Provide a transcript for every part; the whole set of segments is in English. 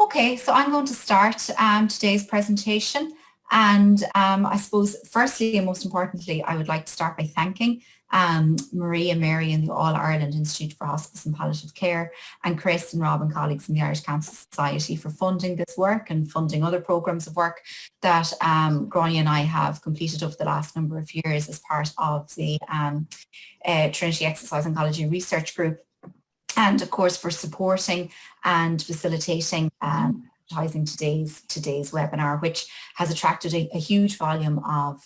Okay, so I'm going to start today's presentation, and I suppose firstly and most importantly I would like to start by thanking Marie and Mary in the All Ireland Institute for Hospice and Palliative Care, and Chris and Rob and colleagues in the Irish Cancer Society for funding this work and funding other programmes of work that Gráinne and I have completed over the last number of years as part of the Trinity Exercise Oncology Research Group, and of course for supporting and facilitating advertising today's webinar, which has attracted a huge volume of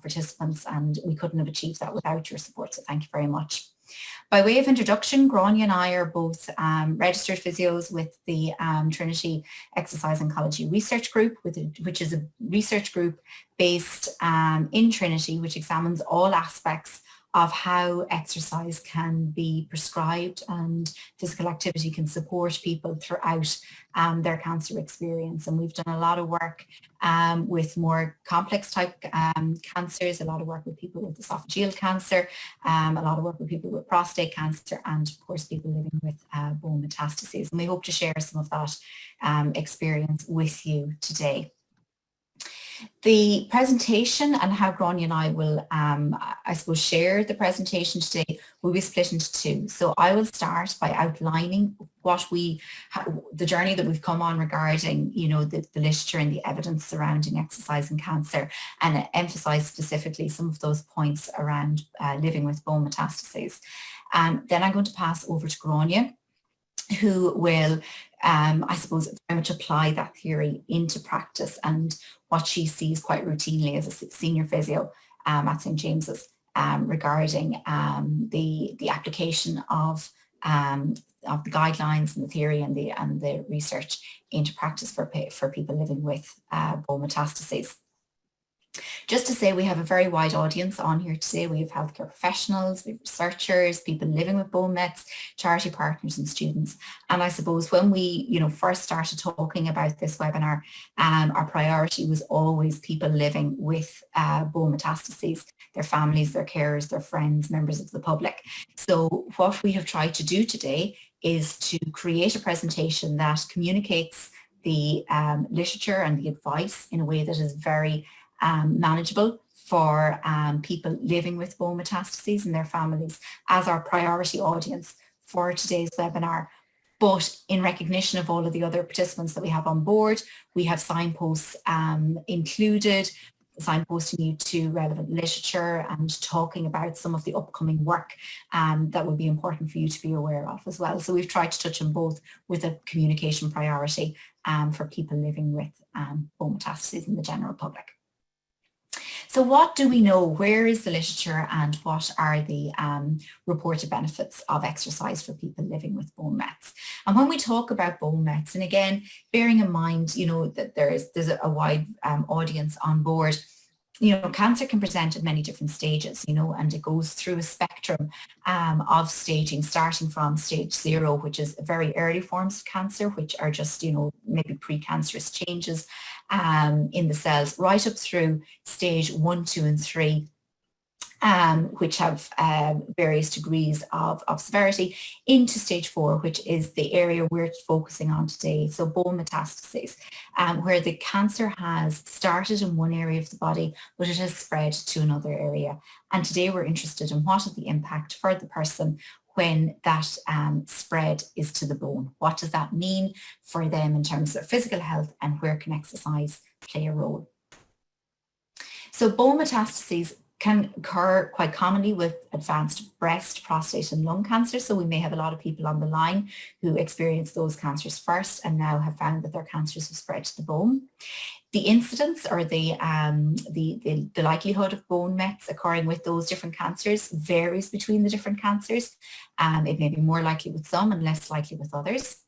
participants, and we couldn't have achieved that without your support, so thank you very much. By way of introduction, Gráinne and I are both registered physios with the Trinity Exercise Oncology Research Group, which is a research group based in Trinity, which examines all aspects of how exercise can be prescribed and physical activity can support people throughout their cancer experience. And we've done a lot of work with more complex type cancers, a lot of work with people with esophageal cancer, a lot of work with people with prostate cancer, and of course people living with bone metastases. And we hope to share some of that experience with you today. The presentation and how Gráinne and I will, I suppose, share the presentation today will be split into two. So I will start by outlining the journey that we've come on regarding, the literature and the evidence surrounding exercise and cancer, and emphasize specifically some of those points around living with bone metastases. Then I'm going to pass over to Gráinne, who will, I suppose, very much apply that theory into practice and what she sees quite routinely as a senior physio at St. James's regarding the application of the guidelines and the theory and the research into practice for people living with bone metastases. Just to say, we have a very wide audience on here today. We have healthcare professionals, we have researchers, people living with bone mets, charity partners and students. And I suppose when we first started talking about this webinar, our priority was always people living with bone metastases, their families, their carers, their friends, members of the public. So what we have tried to do today is to create a presentation that communicates the literature and the advice in a way that is very manageable for people living with bone metastases and their families as our priority audience for today's webinar. But in recognition of all of the other participants that we have on board, we have signposts included, signposting you to relevant literature and talking about some of the upcoming work that would be important for you to be aware of as well. So we've tried to touch on both with a communication priority for people living with bone metastases in the general public. So what do we know? Where is the literature, and what are the reported benefits of exercise for people living with bone mets? And when we talk about bone mets, and again, bearing in mind, that there's a wide audience on board, cancer can present at many different stages, and it goes through a spectrum of staging, starting from stage 0, which is very early forms of cancer, which are just, maybe precancerous changes in the cells, right up through stage 1, 2, and 3, which have various degrees of severity, into stage 4, which is the area we're focusing on today. So bone metastases, where the cancer has started in one area of the body, but it has spread to another area. And today we're interested in what is the impact for the person when that spread is to the bone. What does that mean for them in terms of physical health, and where can exercise play a role? So bone metastases can occur quite commonly with advanced breast, prostate and lung cancer. So we may have a lot of people on the line who experience those cancers first and now have found that their cancers have spread to the bone. The incidence, or the likelihood of bone mets occurring with those different cancers varies between the different cancers. It may be more likely with some and less likely with others.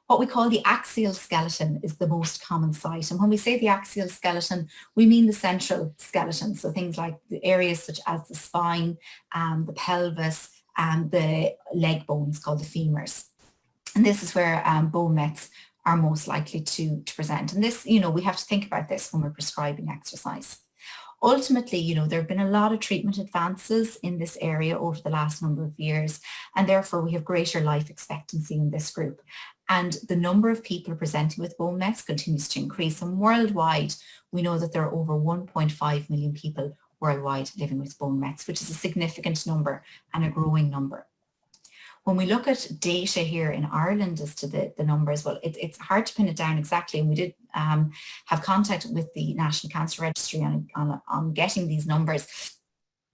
What we call the axial skeleton is the most common site. And when we say the axial skeleton, we mean the central skeleton. So things like the areas such as the spine, the pelvis, and the leg bones called the femurs. And this is where bone mets are most likely to present. And this, we have to think about this when we're prescribing exercise. Ultimately, there have been a lot of treatment advances in this area over the last number of years, and therefore we have greater life expectancy in this group. And the number of people presenting with bone mets continues to increase. And worldwide, we know that there are over 1.5 million people worldwide living with bone mets, which is a significant number and a growing number. When we look at data here in Ireland as to the numbers, well, it's hard to pin it down exactly. And we did have contact with the National Cancer Registry on getting these numbers.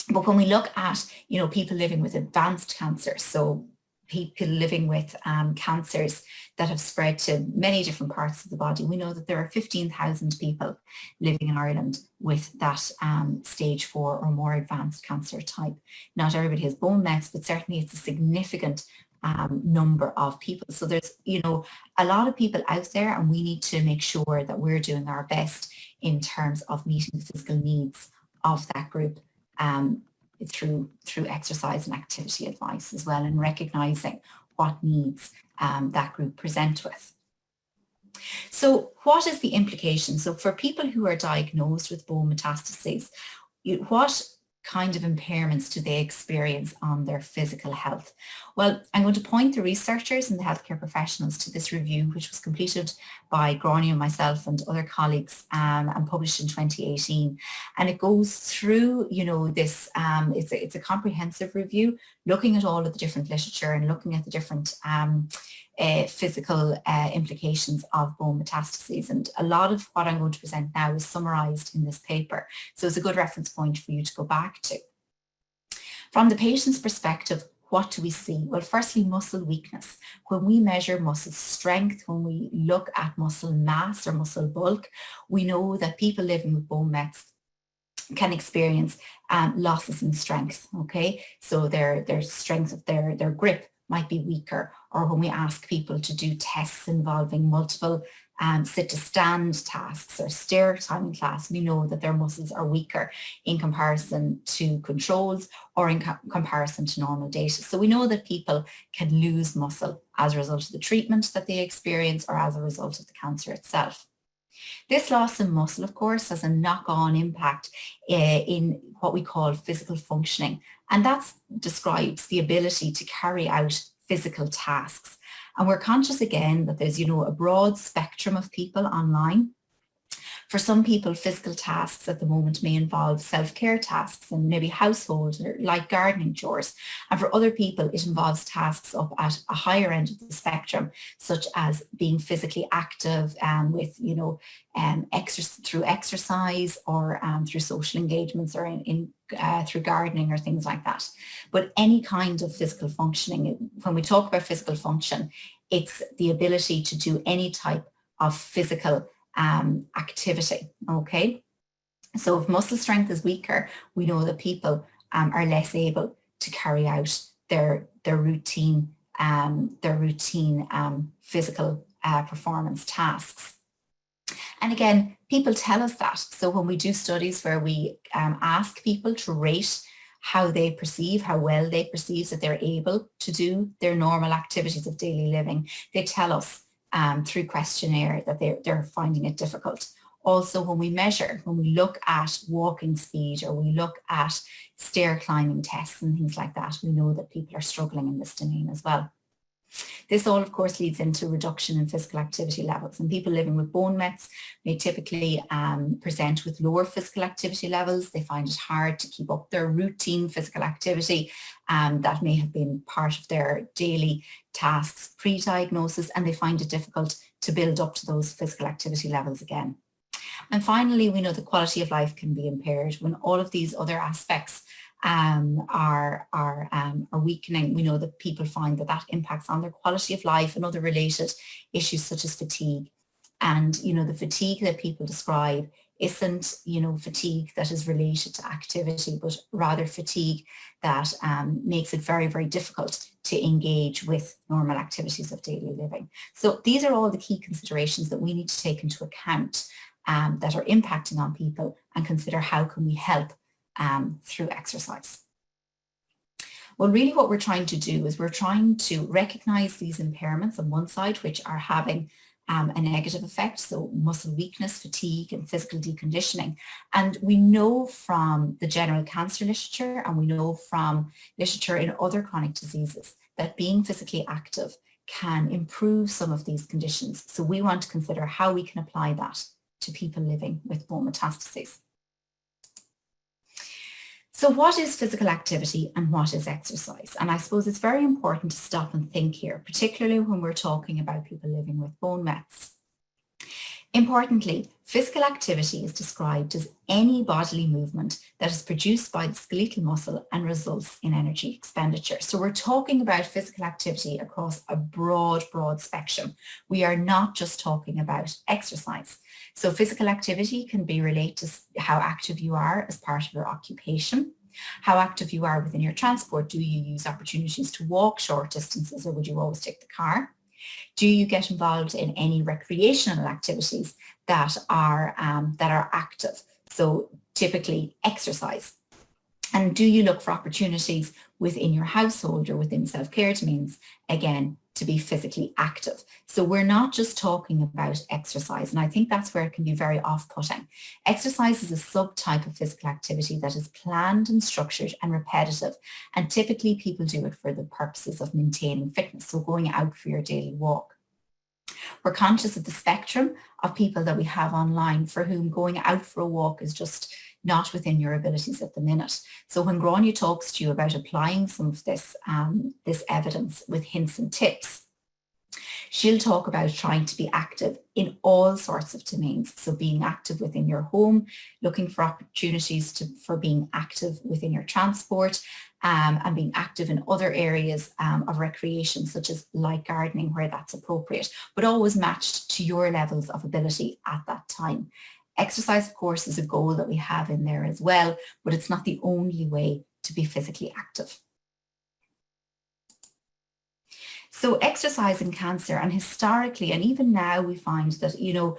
But when we look at, people living with advanced cancer, so people living with cancers that have spread to many different parts of the body, we know that there are 15,000 people living in Ireland with that stage 4 or more advanced cancer type. Not everybody has bone mets, but certainly it's a significant number of people. So there's, a lot of people out there, and we need to make sure that we're doing our best in terms of meeting the physical needs of that group through exercise and activity advice as well, and recognizing what needs that group present with. So what is the implication? So for people who are diagnosed with bone metastases, what kind of impairments do they experience on their physical health? Well, I'm going to point the researchers and the healthcare professionals to this review, which was completed by Gráinne and myself and other colleagues and published in 2018. And it goes through, this, it's a comprehensive review, looking at all of the different literature and looking at the different physical implications of bone metastases. And a lot of what I'm going to present now is summarised in this paper. So it's a good reference point for you to go back to. From the patient's perspective, what do we see? Well, firstly, muscle weakness. When we measure muscle strength, when we look at muscle mass or muscle bulk, we know that people living with bone mets can experience losses in strength, okay? So their strength of their grip might be weaker, or when we ask people to do tests involving multiple sit-to-stand tasks or stair climbing class, we know that their muscles are weaker in comparison to controls or in comparison to normal data. So we know that people can lose muscle as a result of the treatment that they experience or as a result of the cancer itself. This loss in muscle, of course, has a knock-on impact in what we call physical functioning, and that describes the ability to carry out physical tasks. And we're conscious again that there's, a broad spectrum of people online. For some people, physical tasks at the moment may involve self-care tasks and maybe household or light gardening chores. And for other people, it involves tasks up at a higher end of the spectrum, such as being physically active with, through exercise or through social engagements or through gardening or things like that. But any kind of physical functioning, when we talk about physical function, it's the ability to do any type of physical activity, okay? So if muscle strength is weaker, we know that people are less able to carry out their routine physical performance tasks. And again, people tell us that. So when we do studies where we ask people to rate how they perceive, how well they perceive that they're able to do their normal activities of daily living, they tell us through questionnaire that they're finding it difficult. Also, when we look at walking speed or we look at stair climbing tests and things like that, we know that people are struggling in this domain as well. This all, of course, leads into reduction in physical activity levels, and people living with bone mets may typically present with lower physical activity levels. They find it hard to keep up their routine physical activity that may have been part of their daily tasks pre-diagnosis, and they find it difficult to build up to those physical activity levels again. And finally, we know the quality of life can be impaired when all of these other aspects are weakening. We know that people find that impacts on their quality of life and other related issues such as fatigue. And, the fatigue that people describe isn't, fatigue that is related to activity, but rather fatigue that makes it very, very difficult to engage with normal activities of daily living. So these are all the key considerations that we need to take into account that are impacting on people, and consider how can we help through exercise. Well, really what we're trying to do is we're trying to recognize these impairments on one side, which are having a negative effect, so muscle weakness, fatigue, and physical deconditioning. And we know from the general cancer literature, and we know from literature in other chronic diseases, that being physically active can improve some of these conditions. So we want to consider how we can apply that to people living with bone metastases. So what is physical activity and what is exercise? And I suppose it's very important to stop and think here, particularly when we're talking about people living with bone mets. Importantly, physical activity is described as any bodily movement that is produced by the skeletal muscle and results in energy expenditure. So we're talking about physical activity across a broad spectrum. We are not just talking about exercise. So physical activity can be related to how active you are as part of your occupation, how active you are within your transport. Do you use opportunities to walk short distances, or would you always take the car? Do you get involved in any recreational activities that are active? So typically exercise. And do you look for opportunities within your household or within self-care domains, again, to be physically active? So we're not just talking about exercise, and I think that's where it can be very off-putting. Exercise is a subtype of physical activity that is planned and structured and repetitive, and typically people do it for the purposes of maintaining fitness, so going out for your daily walk. We're conscious of the spectrum of people that we have online for whom going out for a walk is just not within your abilities at the minute. So when Gráinne talks to you about applying some of this evidence with hints and tips, she'll talk about trying to be active in all sorts of domains. So being active within your home, looking for opportunities for being active within your transport, and being active in other areas of recreation, such as light gardening where that's appropriate, but always matched to your levels of ability at that time. Exercise, of course, is a goal that we have in there as well, but it's not the only way to be physically active. So exercise in cancer, and historically, and even now, we find that, you know,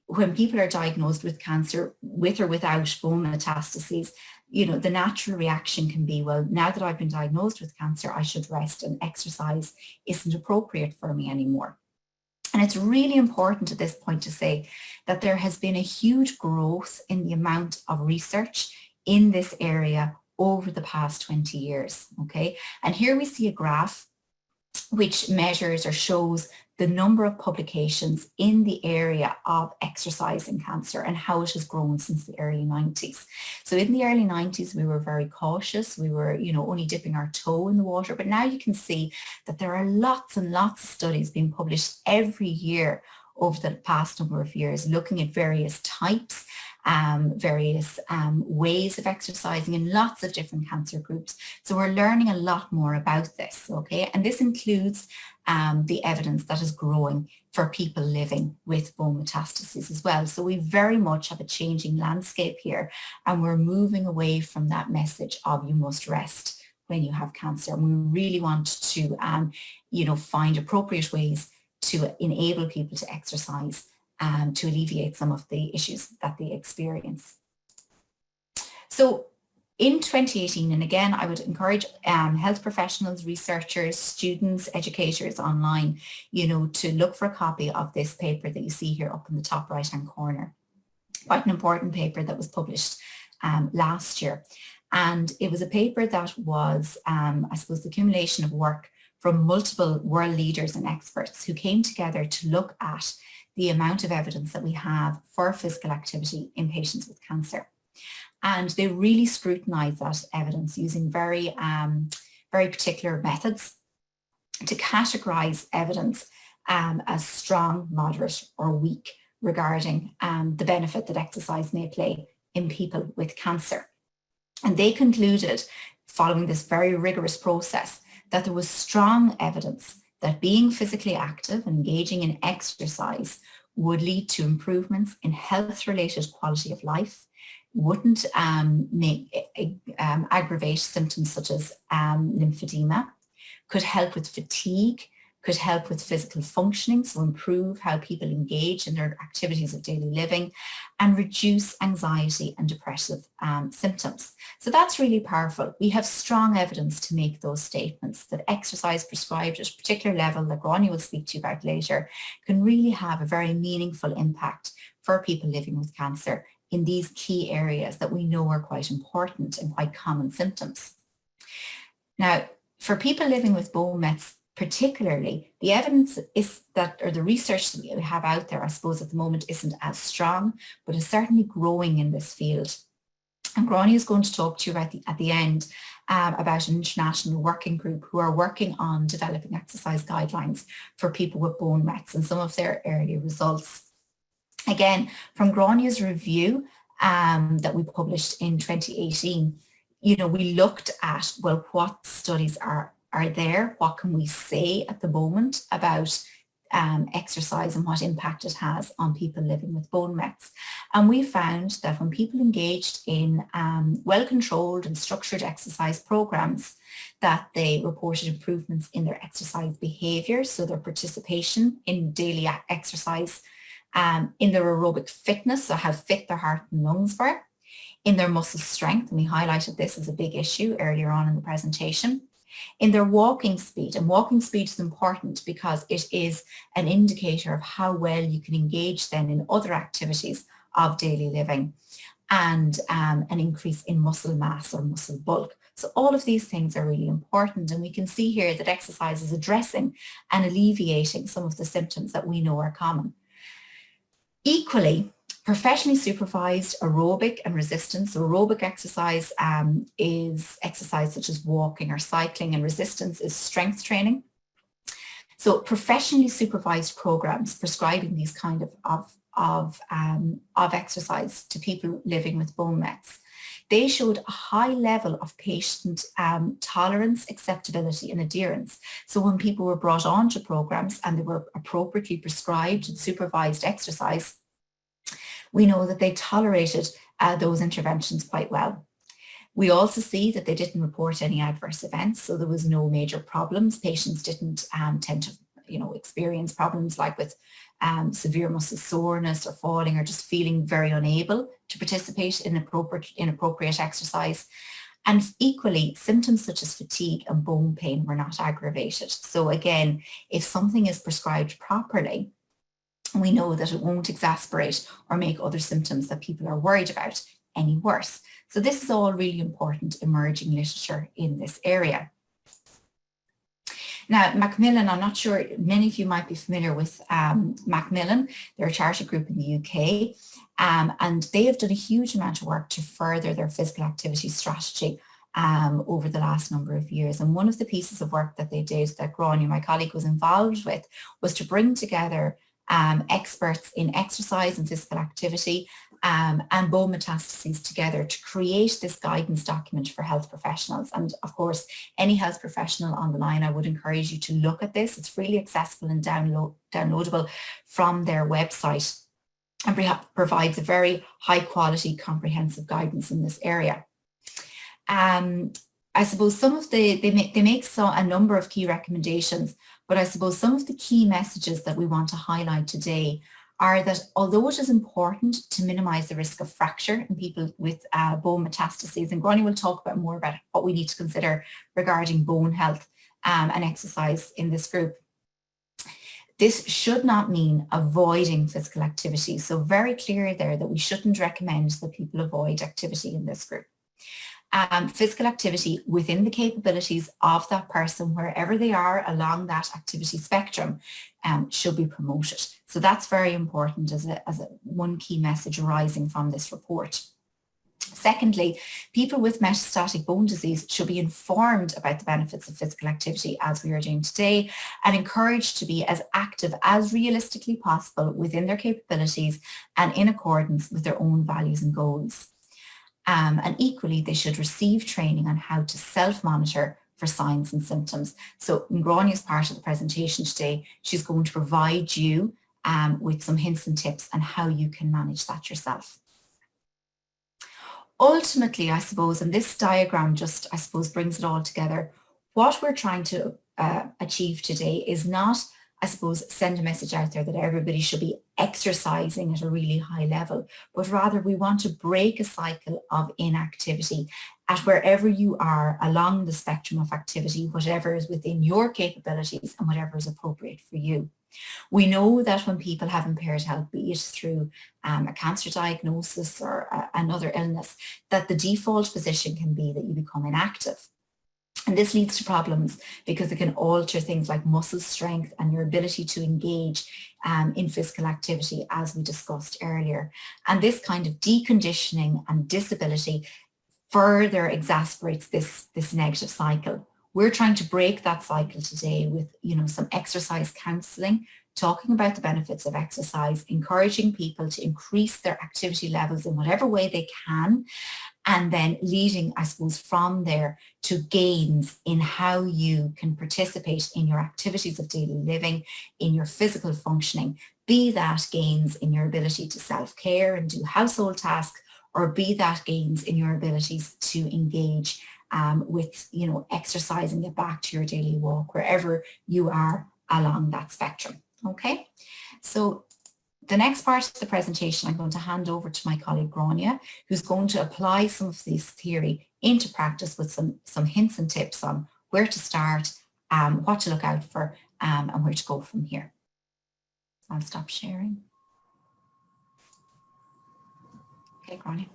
when people are diagnosed with cancer, with or without bone metastases, you know, the natural reaction can be, well, now that I've been diagnosed with cancer, I should rest, and exercise isn't appropriate for me anymore. And it's really important at this point to say that there has been a huge growth in the amount of research in this area over the past 20 years, okay? And here we see a graph which measures or shows the number of publications in the area of exercise in cancer and how it has grown since the early 90s. So in the early 90s, we were very cautious. We were, you know, only dipping our toe in the water. But now you can see that there are lots and lots of studies being published every year over the past number of years, looking at various types, various ways of exercising in lots of different cancer groups. So we're learning a lot more about this, okay? And this includes the evidence that is growing for people living with bone metastases as well. So we very much have a changing landscape here, and we're moving away from that message of you must rest when you have cancer. And we really want to, you know, find appropriate ways to enable people to exercise to alleviate some of the issues that they experience. So in 2018, and again, I would encourage health professionals, researchers, students, educators online, you know, to look for a copy of this paper that you see here up in the top right-hand corner. Quite an important paper that was published last year. And it was a paper that was, I suppose, the accumulation of work from multiple world leaders and experts who came together to look at the amount of evidence that we have for physical activity in patients with cancer. And they really scrutinized that evidence using very particular methods to categorize evidence as strong, moderate, or weak regarding the benefit that exercise may play in people with cancer. And they concluded, following this very rigorous process, that there was strong evidence that being physically active and engaging in exercise would lead to improvements in health-related quality of life, wouldn't aggravate symptoms such as lymphedema, could help with fatigue, could help with physical functioning, so improve how people engage in their activities of daily living, and reduce anxiety and depressive symptoms. So that's really powerful. We have strong evidence to make those statements that exercise prescribed at a particular level that Gráinne will speak to you about later can really have a very meaningful impact for people living with cancer in these key areas that we know are quite important and quite common symptoms. Now, for people living with bone mets, particularly, the evidence is that, or the research that we have out there, I suppose at the moment isn't as strong, but is certainly growing in this field. And Gráinne is going to talk to you at the end about an international working group who are working on developing exercise guidelines for people with bone mets and some of their early results. Again, from Gráinne's review that we published in 2018, we looked at, well, what studies are there? What can we say at the moment about exercise and what impact it has on people living with bone mets? And we found that when people engaged in well-controlled and structured exercise programs, that they reported improvements in their exercise behaviour, so their participation in daily exercise, in their aerobic fitness, so how fit their heart and lungs were, in their muscle strength, and we highlighted this as a big issue earlier on in the presentation, in their walking speed. And walking speed is important because it is an indicator of how well you can engage then in other activities of daily living, and an increase in muscle mass or muscle bulk. So all of these things are really important, and we can see here that exercise is addressing and alleviating some of the symptoms that we know are common. Equally, professionally supervised aerobic and resistance. Aerobic exercise is exercise such as walking or cycling, and resistance is strength training. So professionally supervised programs prescribing these kind of exercise to people living with bone mets, they showed a high level of patient tolerance, acceptability and adherence. So when people were brought onto programs and they were appropriately prescribed and supervised exercise, we know that they tolerated those interventions quite well. We also see that they didn't report any adverse events, so there was no major problems. Patients didn't tend to experience problems like with severe muscle soreness or falling or just feeling very unable to participate in inappropriate exercise. And equally, symptoms such as fatigue and bone pain were not aggravated. So again, if something is prescribed properly, we know that it won't exacerbate or make other symptoms that people are worried about any worse. So this is all really important emerging literature in this area. Now, Macmillan, I'm not sure, many of you might be familiar with Macmillan. They're a charity group in the UK, and they have done a huge amount of work to further their physical activity strategy over the last number of years. And one of the pieces of work that they did that Gráinne, my colleague, was involved with was to bring together experts in exercise and physical activity and bone metastases together to create this guidance document for health professionals. And of course, any health professional on the line, I would encourage you to look at this. It's freely accessible and downloadable from their website, and provides a very high quality comprehensive guidance in this area. I suppose some of they make a number of key recommendations, but I suppose some of the key messages that we want to highlight today are that although it is important to minimise the risk of fracture in people with bone metastases, and Gráinne will talk more about what we need to consider regarding bone health and exercise in this group, this should not mean avoiding physical activity. So very clear there that we shouldn't recommend that people avoid activity in this group. Physical activity within the capabilities of that person, wherever they are along that activity spectrum, should be promoted. So that's very important as one key message arising from this report. Secondly, people with metastatic bone disease should be informed about the benefits of physical activity, as we are doing today, and encouraged to be as active as realistically possible within their capabilities and in accordance with their own values and goals. And equally, they should receive training on how to self-monitor for signs and symptoms. So in Gráinne's part of the presentation today, she's going to provide you with some hints and tips on how you can manage that yourself. Ultimately, I suppose, and this diagram just, I suppose, brings it all together, what we're trying to achieve today is not, I suppose, send a message out there that everybody should be exercising at a really high level, but rather we want to break a cycle of inactivity at wherever you are along the spectrum of activity, whatever is within your capabilities and whatever is appropriate for you. We know that when people have impaired health, be it through a cancer diagnosis or another illness, that the default position can be that you become inactive. And this leads to problems because it can alter things like muscle strength and your ability to engage in physical activity, as we discussed earlier. And this kind of deconditioning and disability further exacerbates this negative cycle. We're trying to break that cycle today with, some exercise counselling, talking about the benefits of exercise, encouraging people to increase their activity levels in whatever way they can, and then leading, I suppose, from there to gains in how you can participate in your activities of daily living, in your physical functioning, be that gains in your ability to self-care and do household tasks, or be that gains in your abilities to engage with, exercise and get back to your daily walk, wherever you are along that spectrum. Okay, so the next part of the presentation, I'm going to hand over to my colleague Grania, who's going to apply some of this theory into practice with some hints and tips on where to start, what to look out for, and where to go from here. I'll stop sharing. Okay, Grania.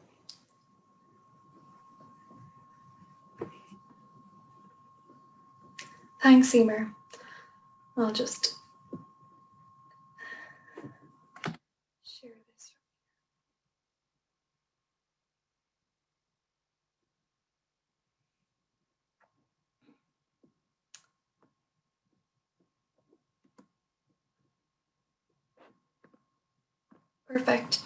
Thanks, Emer. I'll just share this. Perfect.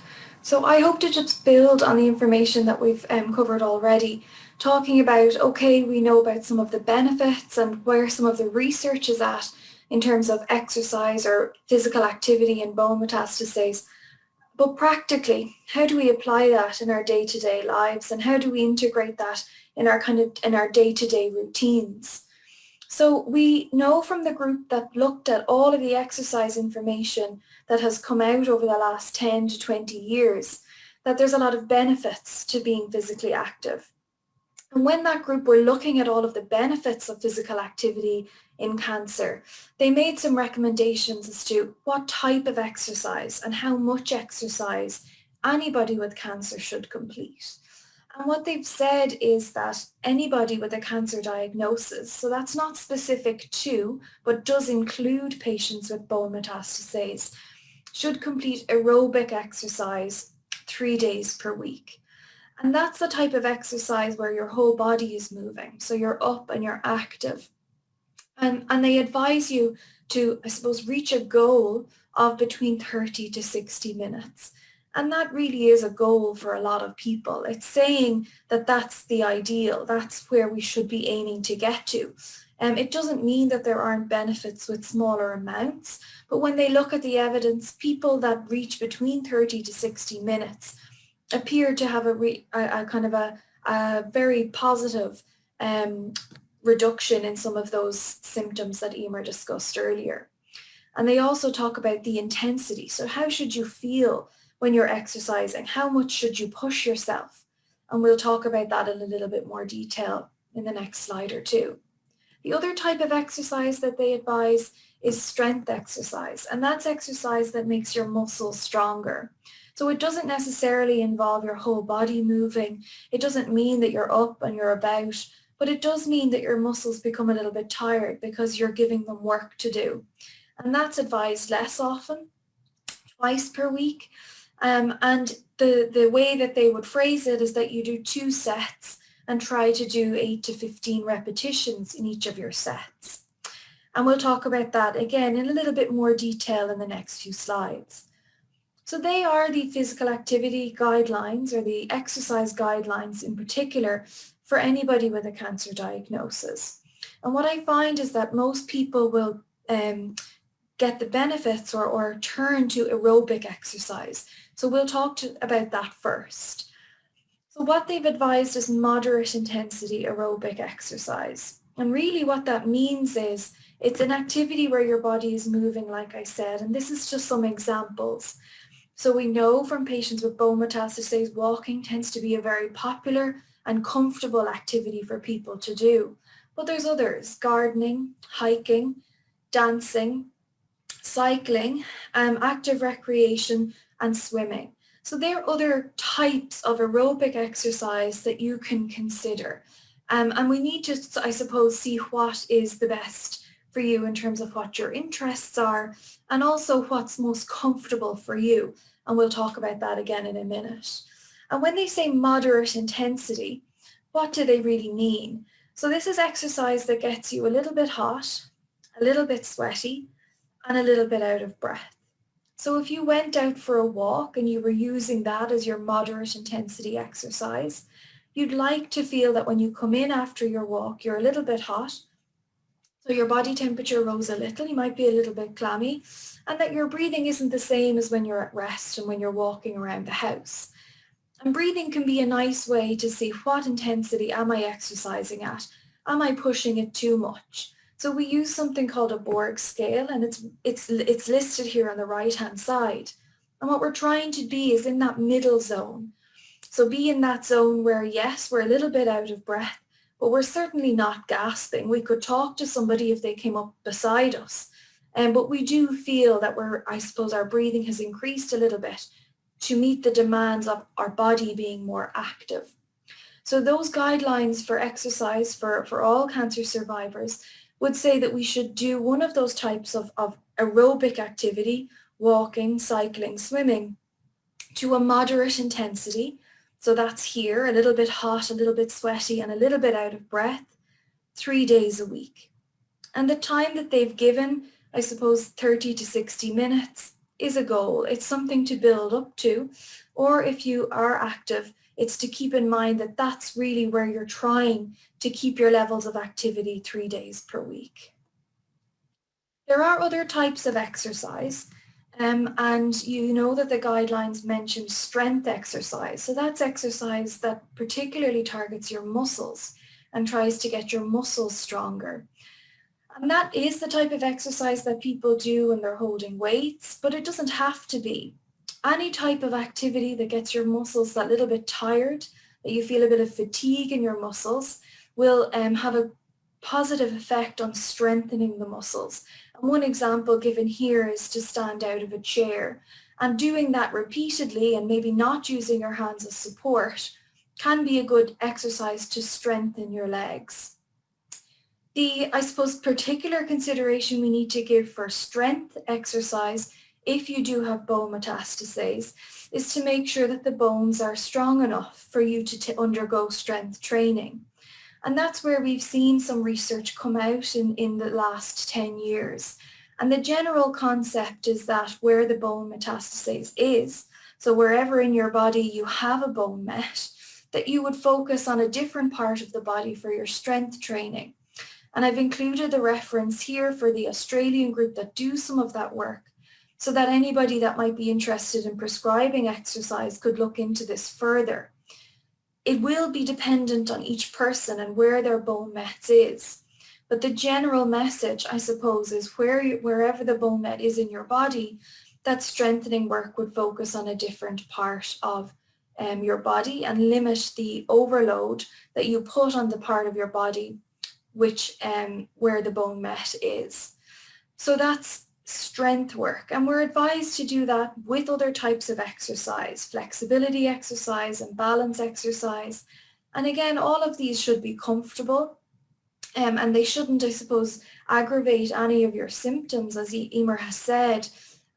So I hope to just build on the information that we've covered already, talking about, okay, we know about some of the benefits and where some of the research is at in terms of exercise or physical activity in bone metastases. But practically, how do we apply that in our day-to-day lives, and how do we integrate that in our day-to-day routines? So we know from the group that looked at all of the exercise information that has come out over the last 10 to 20 years, that there's a lot of benefits to being physically active. And when that group were looking at all of the benefits of physical activity in cancer, they made some recommendations as to what type of exercise and how much exercise anybody with cancer should complete. And what they've said is that anybody with a cancer diagnosis, so that's not specific to, but does include patients with bone metastases, should complete aerobic exercise 3 days per week. And that's the type of exercise where your whole body is moving. So you're up and you're active. And they advise you to, I suppose, reach a goal of between 30 to 60 minutes. And that really is a goal for a lot of people. It's saying that that's the ideal. That's where we should be aiming to get to. It doesn't mean that there aren't benefits with smaller amounts, but when they look at the evidence, people that reach between 30 to 60 minutes appear to have a very positive reduction in some of those symptoms that Emer discussed earlier. And they also talk about the intensity. So how should you feel when you're exercising? How much should you push yourself? And we'll talk about that in a little bit more detail in the next slide or two. The other type of exercise that they advise is strength exercise, and that's exercise that makes your muscles stronger. So it doesn't necessarily involve your whole body moving. It doesn't mean that you're up and you're about, but it does mean that your muscles become a little bit tired because you're giving them work to do. And that's advised less often, twice per week. And the way that they would phrase it is that you do 2 sets and try to do 8 to 15 repetitions in each of your sets. And we'll talk about that again in a little bit more detail in the next few slides. So they are the physical activity guidelines, or the exercise guidelines in particular, for anybody with a cancer diagnosis. And what I find is that most people will get the benefits or turn to aerobic exercise. So we'll talk about that first. So what they've advised is moderate intensity aerobic exercise. And really what that means is it's an activity where your body is moving, like I said, and this is just some examples. So we know from patients with bone metastases, walking tends to be a very popular and comfortable activity for people to do. But there's others: gardening, hiking, dancing, cycling, active recreation, and swimming. So there are other types of aerobic exercise that you can consider. And we need to, I suppose, see what is the best for you in terms of what your interests are and also what's most comfortable for you. And we'll talk about that again in a minute. And when they say moderate intensity, what do they really mean? So this is exercise that gets you a little bit hot, a little bit sweaty, and a little bit out of breath. So if you went out for a walk and you were using that as your moderate intensity exercise, you'd like to feel that when you come in after your walk, you're a little bit hot. So your body temperature rose a little, you might be a little bit clammy, and that your breathing isn't the same as when you're at rest and when you're walking around the house. And breathing can be a nice way to see what intensity am I exercising at? Am I pushing it too much? So we use something called a Borg scale, and it's listed here on the right-hand side. And what we're trying to be is in that middle zone. So be in that zone where, yes, we're a little bit out of breath, but we're certainly not gasping. We could talk to somebody if they came up beside us. But we do feel that I suppose our breathing has increased a little bit to meet the demands of our body being more active. So those guidelines for exercise for all cancer survivors would say that we should do one of those types of aerobic activity, walking, cycling, swimming, to a moderate intensity. So that's here, a little bit hot, a little bit sweaty, and a little bit out of breath, 3 days a week. And the time that they've given, I suppose 30 to 60 minutes, is a goal. It's something to build up to. Or if you are active, it's to keep in mind that that's really where you're trying to keep your levels of activity 3 days per week. There are other types of exercise, and you know that the guidelines mention strength exercise. So that's exercise that particularly targets your muscles and tries to get your muscles stronger. And that is the type of exercise that people do when they're holding weights, but it doesn't have to be. Any type of activity that gets your muscles that little bit tired, that you feel a bit of fatigue in your muscles, will have a positive effect on strengthening the muscles. And one example given here is to stand out of a chair. And doing that repeatedly and maybe not using your hands as support can be a good exercise to strengthen your legs. The, I suppose, particular consideration we need to give for strength exercise if you do have bone metastases is to make sure that the bones are strong enough for you to undergo strength training. And that's where we've seen some research come out in the last 10 years. And the general concept is that where the bone metastases is, so wherever in your body you have a bone met, that you would focus on a different part of the body for your strength training. And I've included the reference here for the Australian group that do some of that work, so that anybody that might be interested in prescribing exercise could look into this further. It will be dependent on each person and where their bone met is. But the general message, I suppose, is wherever the bone met is in your body, that strengthening work would focus on a different part of your body and limit the overload that you put on the part of your body which where the bone met is. So that's strength work, and we're advised to do that with other types of exercise, flexibility exercise and balance exercise. And again, all of these should be comfortable and they shouldn't, I suppose, aggravate any of your symptoms, as Emer has said.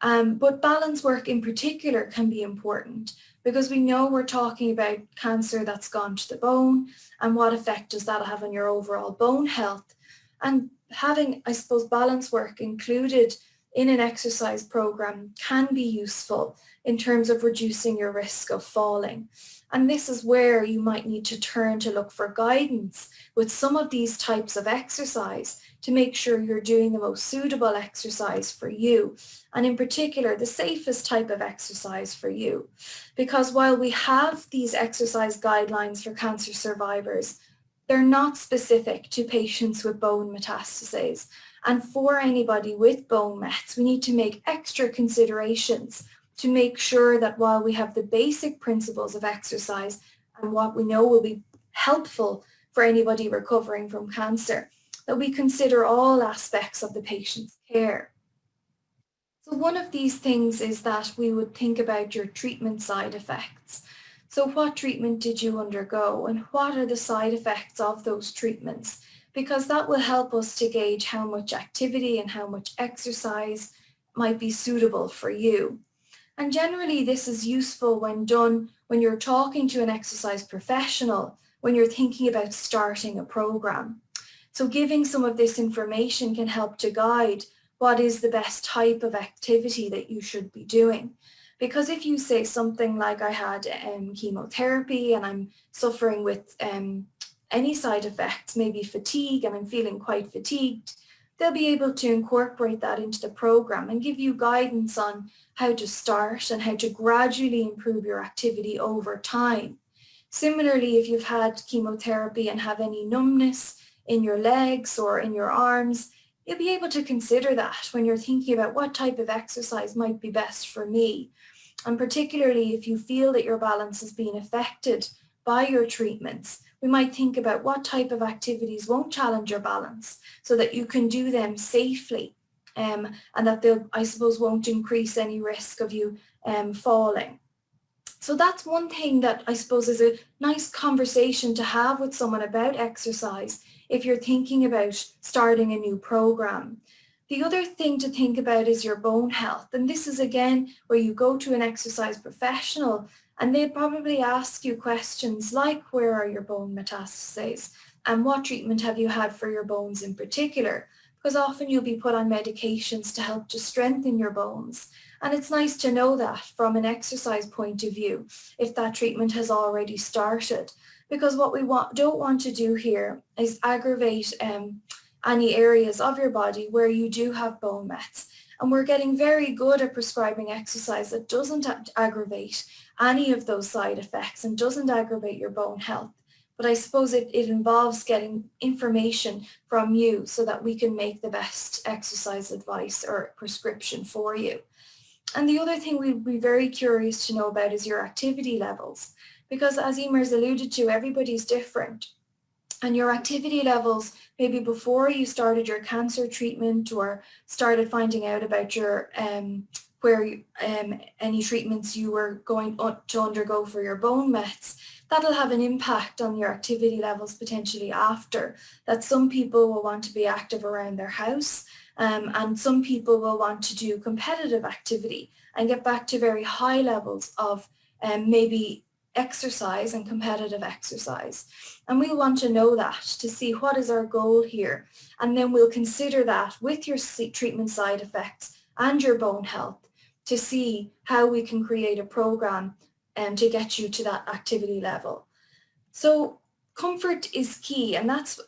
But balance work in particular can be important because we know we're talking about cancer that's gone to the bone and what effect does that have on your overall bone health. And having, I suppose, balance work included in an exercise program can be useful in terms of reducing your risk of falling. And this is where you might need to turn to look for guidance with some of these types of exercise to make sure you're doing the most suitable exercise for you, and in particular, the safest type of exercise for you. Because while we have these exercise guidelines for cancer survivors, they're not specific to patients with bone metastases. And for anybody with bone mets, we need to make extra considerations to make sure that while we have the basic principles of exercise and what we know will be helpful for anybody recovering from cancer, that we consider all aspects of the patient's care. So one of these things is that we would think about your treatment side effects. So what treatment did you undergo and what are the side effects of those treatments? Because that will help us to gauge how much activity and how much exercise might be suitable for you. And generally this is useful when done when you're talking to an exercise professional, when you're thinking about starting a program. So giving some of this information can help to guide what is the best type of activity that you should be doing. Because if you say something like I had chemotherapy and I'm suffering with any side effects, maybe fatigue, and I'm feeling quite fatigued, they'll be able to incorporate that into the program and give you guidance on how to start and how to gradually improve your activity over time. Similarly, if you've had chemotherapy and have any numbness in your legs or in your arms, you'll be able to consider that when you're thinking about what type of exercise might be best for me. And particularly if you feel that your balance is being affected by your treatments, we might think about what type of activities won't challenge your balance so that you can do them safely and that they, I suppose, won't increase any risk of you falling. So that's one thing that I suppose is a nice conversation to have with someone about exercise if you're thinking about starting a new program. The other thing to think about is your bone health. And this is again where you go to an exercise professional and they probably ask you questions like where are your bone metastases and what treatment have you had for your bones in particular? Because often you'll be put on medications to help to strengthen your bones. And it's nice to know that from an exercise point of view, if that treatment has already started. Because what we don't want to do here is aggravate any areas of your body where you do have bone mets. And we're getting very good at prescribing exercise that doesn't aggravate any of those side effects and doesn't aggravate your bone health. But I suppose it involves getting information from you so that we can make the best exercise advice or prescription for you. And the other thing we'd be very curious to know about is your activity levels, because as Emer's alluded to, everybody's different. And your activity levels, maybe before you started your cancer treatment or started finding out about your any treatments you were going to undergo for your bone mets, that'll have an impact on your activity levels potentially after. That some people will want to be active around their house and some people will want to do competitive activity and get back to very high levels of maybe exercise and competitive exercise. And we want to know that to see what is our goal here. And then we'll consider that with your treatment side effects and your bone health to see how we can create a program to get you to that activity level. So comfort is key, and that's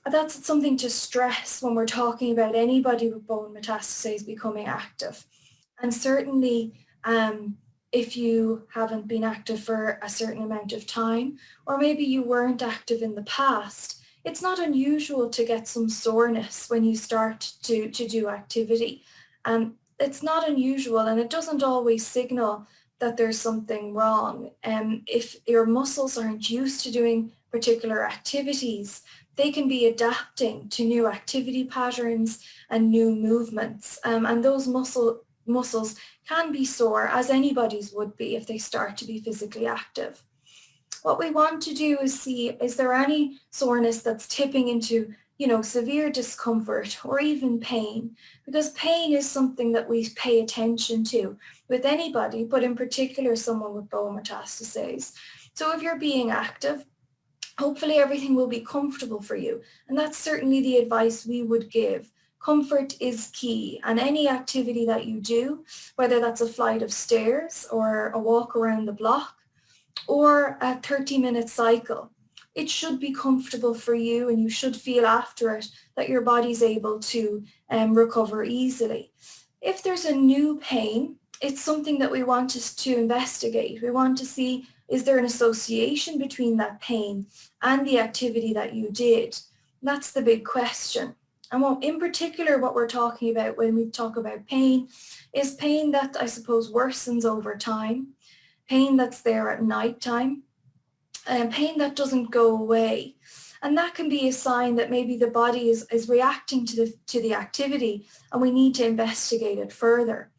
something to stress when we're talking about anybody with bone metastases becoming active. And certainly if you haven't been active for a certain amount of time, or maybe you weren't active in the past, it's not unusual to get some soreness when you start to do activity. It's not unusual, and it doesn't always signal that there's something wrong. If your muscles aren't used to doing particular activities, they can be adapting to new activity patterns and new movements. And those muscles can be sore, as anybody's would be if they start to be physically active. What we want to do is see, is there any soreness that's tipping into severe discomfort or even pain? Because pain is something that we pay attention to with anybody, but in particular someone with bone metastases. So if you're being active, hopefully everything will be comfortable for you. And that's certainly the advice we would give. Comfort is key, and any activity that you do, whether that's a flight of stairs or a walk around the block or a 30-minute cycle, it should be comfortable for you, and you should feel after it that your body's able to recover easily. If there's a new pain, it's something that we want to investigate. We want to see, is there an association between that pain and the activity that you did? That's the big question. And in particular, what we're talking about when we talk about pain is pain that I suppose worsens over time, pain that's there at night time, pain that doesn't go away. And that can be a sign that maybe the body is reacting to the activity, and we need to investigate it further.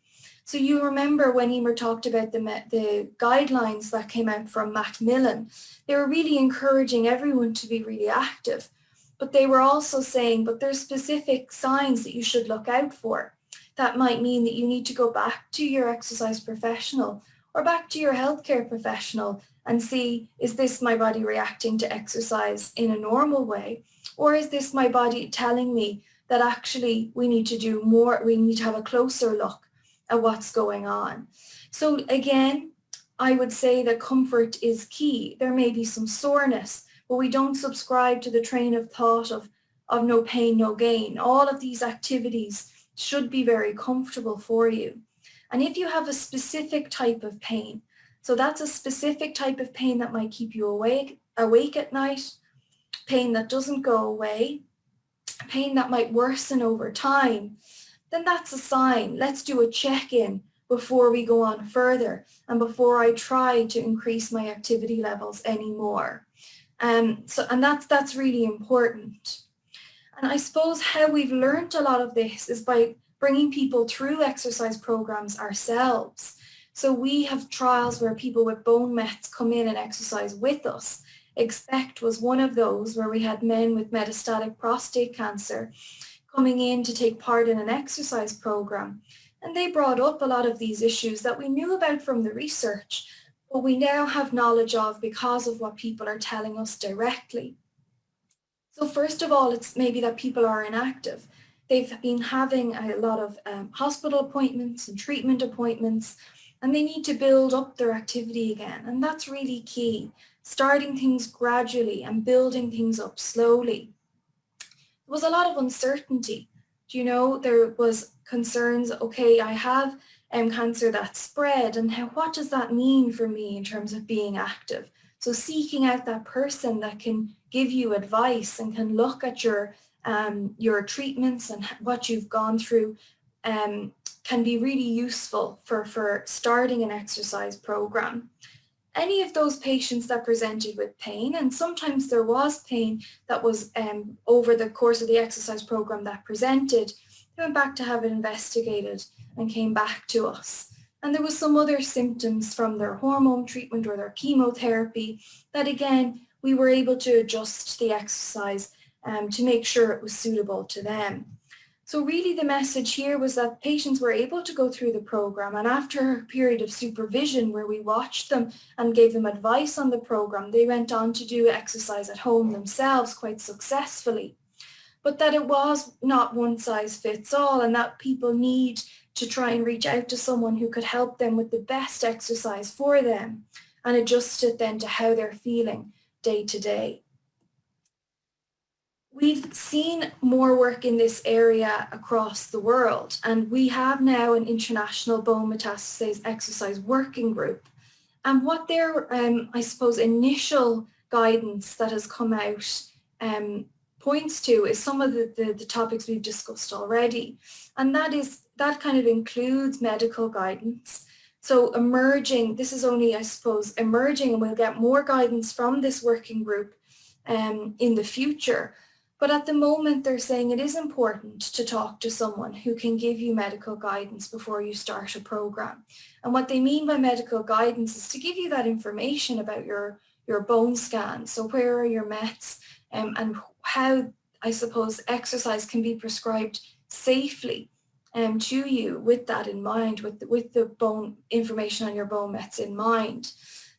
So you remember when Emer talked about the guidelines that came out from Macmillan, they were really encouraging everyone to be really active, but they were also saying, but there's specific signs that you should look out for. That might mean that you need to go back to your exercise professional or back to your healthcare professional and see, is this my body reacting to exercise in a normal way? Or is this my body telling me that actually we need to do more, we need to have a closer look at what's going on? So again, I would say that comfort is key. There may be some soreness, but we don't subscribe to the train of thought of no pain, no gain. All of these activities should be very comfortable for you. And if you have a specific type of pain, so that's a specific type of pain that might keep you awake at night, pain that doesn't go away, pain that might worsen over time, then that's a sign. Let's do a check-in before we go on further and before I try to increase my activity levels anymore. And that's really important. And I suppose how we've learned a lot of this is by bringing people through exercise programs ourselves. So we have trials where people with bone mets come in and exercise with us. Expect was one of those where we had men with metastatic prostate cancer coming in to take part in an exercise program. And they brought up a lot of these issues that we knew about from the research, but we now have knowledge of because of what people are telling us directly. So first of all, it's maybe that people are inactive. They've been having a lot of hospital appointments and treatment appointments, and they need to build up their activity again. And that's really key, starting things gradually and building things up slowly. There was a lot of uncertainty. You know, there was concerns, okay, I have cancer that spread, and what does that mean for me in terms of being active? So seeking out that person that can give you advice and can look at your treatments and what you've gone through can be really useful for starting an exercise program. Any of those patients that presented with pain, and sometimes there was pain that was over the course of the exercise program that presented, they went back to have it investigated and came back to us. And there was some other symptoms from their hormone treatment or their chemotherapy that, again, we were able to adjust the exercise to make sure it was suitable to them. So really the message here was that patients were able to go through the program, and after a period of supervision where we watched them and gave them advice on the program, they went on to do exercise at home themselves quite successfully. But that it was not one size fits all, and that people need to try and reach out to someone who could help them with the best exercise for them and adjust it then to how they're feeling day to day. We've seen more work in this area across the world, and we have now an international bone metastases exercise working group. And what their, I suppose, initial guidance that has come out points to is some of the topics we've discussed already. And that kind of includes medical guidance. So emerging, this is only, I suppose, emerging, and we'll get more guidance from this working group in the future. But at the moment, they're saying it is important to talk to someone who can give you medical guidance before you start a program. And what they mean by medical guidance is to give you that information about your bone scan. So where are your mets, and how, I suppose, exercise can be prescribed safely to you with that in mind, with the bone information on your bone mets in mind.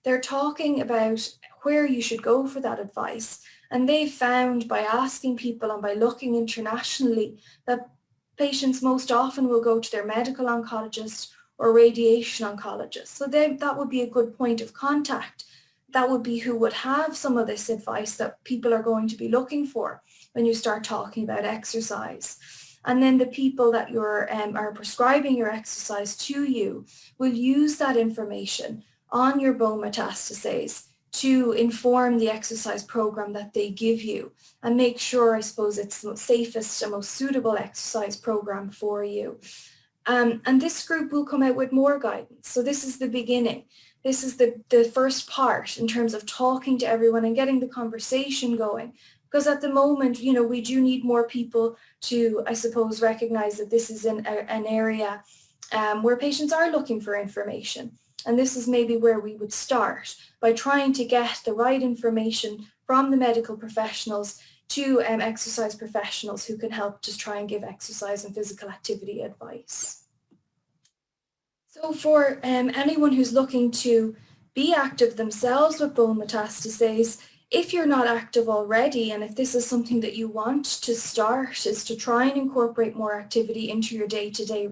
They're talking about where you should go for that advice. And they've found by asking people and by looking internationally that patients most often will go to their medical oncologist or radiation oncologist. So that would be a good point of contact. That would be who would have some of this advice that people are going to be looking for when you start talking about exercise. And then the people that are prescribing your exercise to you will use that information on your bone metastases to inform the exercise program that they give you and make sure, I suppose, it's the safest and most suitable exercise program for you. And this group will come out with more guidance. So this is the beginning. This is the first part in terms of talking to everyone and getting the conversation going. Because at the moment, you know, we do need more people to, I suppose, recognize that this is an area where patients are looking for information. And this is maybe where we would start, by trying to get the right information from the medical professionals to exercise professionals who can help to try and give exercise and physical activity advice. So for anyone who's looking to be active themselves with bone metastases, if you're not active already, and if this is something that you want to start, is to try and incorporate more activity into your day-to-day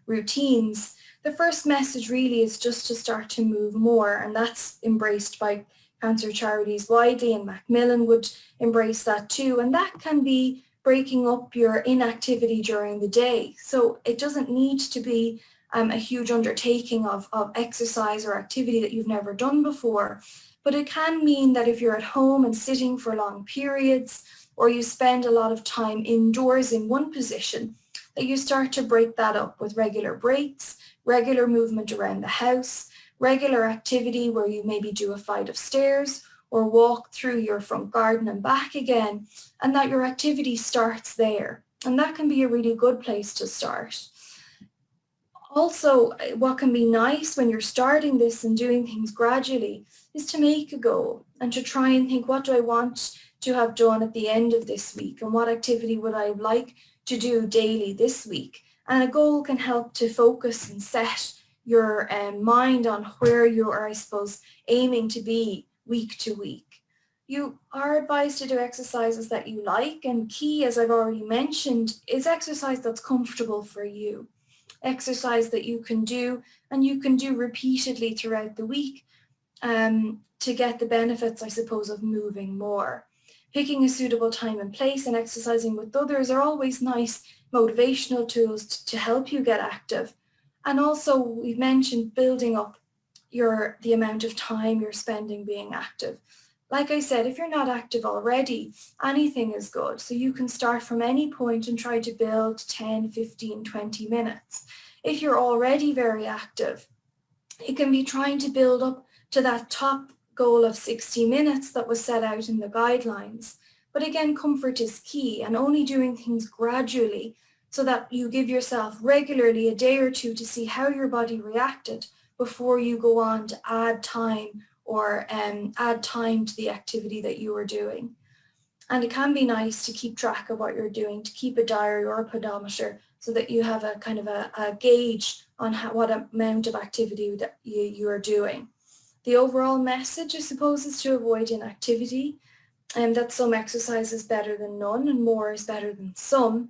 routines, the first message really is just to start to move more, and that's embraced by cancer charities widely, and Macmillan would embrace that too, and that can be breaking up your inactivity during the day. So it doesn't need to be a huge undertaking of exercise or activity that you've never done before, but it can mean that if you're at home and sitting for long periods, or you spend a lot of time indoors in one position, that you start to break that up with regular breaks, regular movement around the house, regular activity where you maybe do a flight of stairs or walk through your front garden and back again, and that your activity starts there. And that can be a really good place to start. Also, what can be nice when you're starting this and doing things gradually is to make a goal and to try and think, what do I want to have done at the end of this week, and what activity would I like to do daily this week? And a goal can help to focus and set your mind on where you are, I suppose, aiming to be week to week. You are advised to do exercises that you like, and key, as I've already mentioned, is exercise that's comfortable for you. Exercise that you can do, and you can do repeatedly throughout the week to get the benefits, I suppose, of moving more. Picking a suitable time and place and exercising with others are always nice motivational tools to help you get active. And also, we've mentioned building up the amount of time you're spending being active. Like I said, if you're not active already, anything is good. So you can start from any point and try to build 10, 15, 20 minutes. If you're already very active, it can be trying to build up to that top goal of 60 minutes that was set out in the guidelines. But again, comfort is key, and only doing things gradually so that you give yourself regularly a day or two to see how your body reacted before you go on to add time or add time to the activity that you are doing. And it can be nice to keep track of what you're doing, to keep a diary or a pedometer so that you have a kind of a gauge on what amount of activity that you are doing. The overall message, I suppose, is to avoid inactivity, and that some exercise is better than none and more is better than some.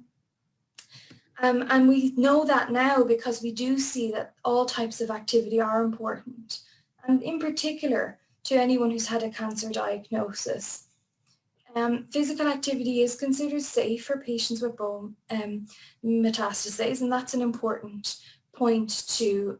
And we know that now because we do see that all types of activity are important, and in particular to anyone who's had a cancer diagnosis. Physical activity is considered safe for patients with bone metastases, and that's an important point to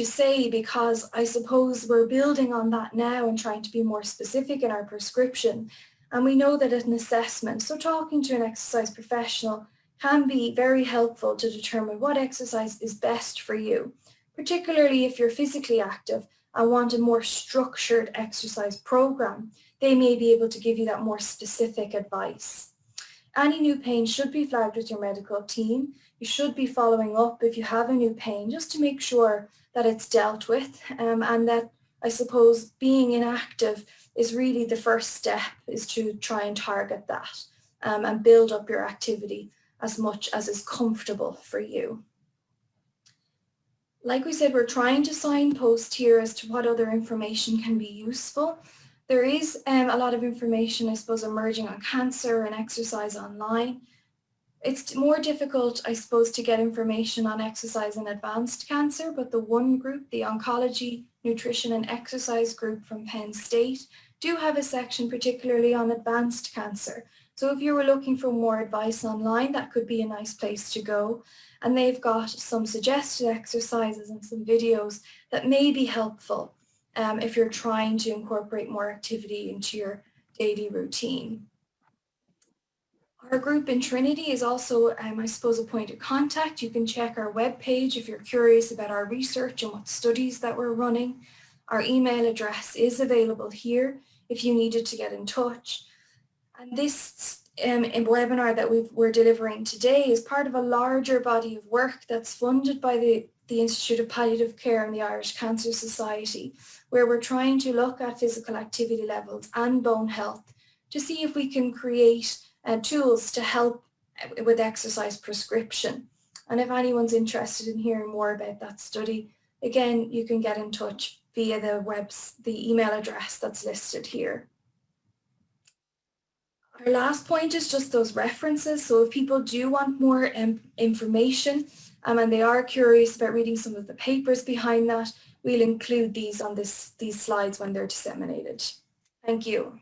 say, because I suppose we're building on that now and trying to be more specific in our prescription. And we know that an assessment, so talking to an exercise professional, can be very helpful to determine what exercise is best for you, particularly if you're physically active and want a more structured exercise program. They may be able to give you that more specific advice. Any new pain should be flagged with your medical team. You should be following up if you have a new pain, just to make sure that it's dealt with, and that, I suppose, being inactive is really the first step, is to try and target that and build up your activity as much as is comfortable for you. Like we said, we're trying to signpost here as to what other information can be useful. There is a lot of information, I suppose, emerging on cancer and exercise online. It's more difficult, I suppose, to get information on exercise and advanced cancer, but the one group, the Oncology, Nutrition and Exercise group from Penn State, do have a section particularly on advanced cancer. So if you were looking for more advice online, that could be a nice place to go. And they've got some suggested exercises and some videos that may be helpful if you're trying to incorporate more activity into your daily routine. Our group in Trinity is also, I suppose, a point of contact. You can check our webpage if you're curious about our research and what studies that we're running. Our email address is available here if you needed to get in touch. And this webinar that we're delivering today is part of a larger body of work that's funded by the Institute of Palliative Care and the Irish Cancer Society, where we're trying to look at physical activity levels and bone health to see if we can create tools to help with exercise prescription. And if anyone's interested in hearing more about that study, again, you can get in touch via the email address that's listed here. Our last point is just those references. So if people do want more information and they are curious about reading some of the papers behind that, we'll include these on these slides when they're disseminated. Thank you.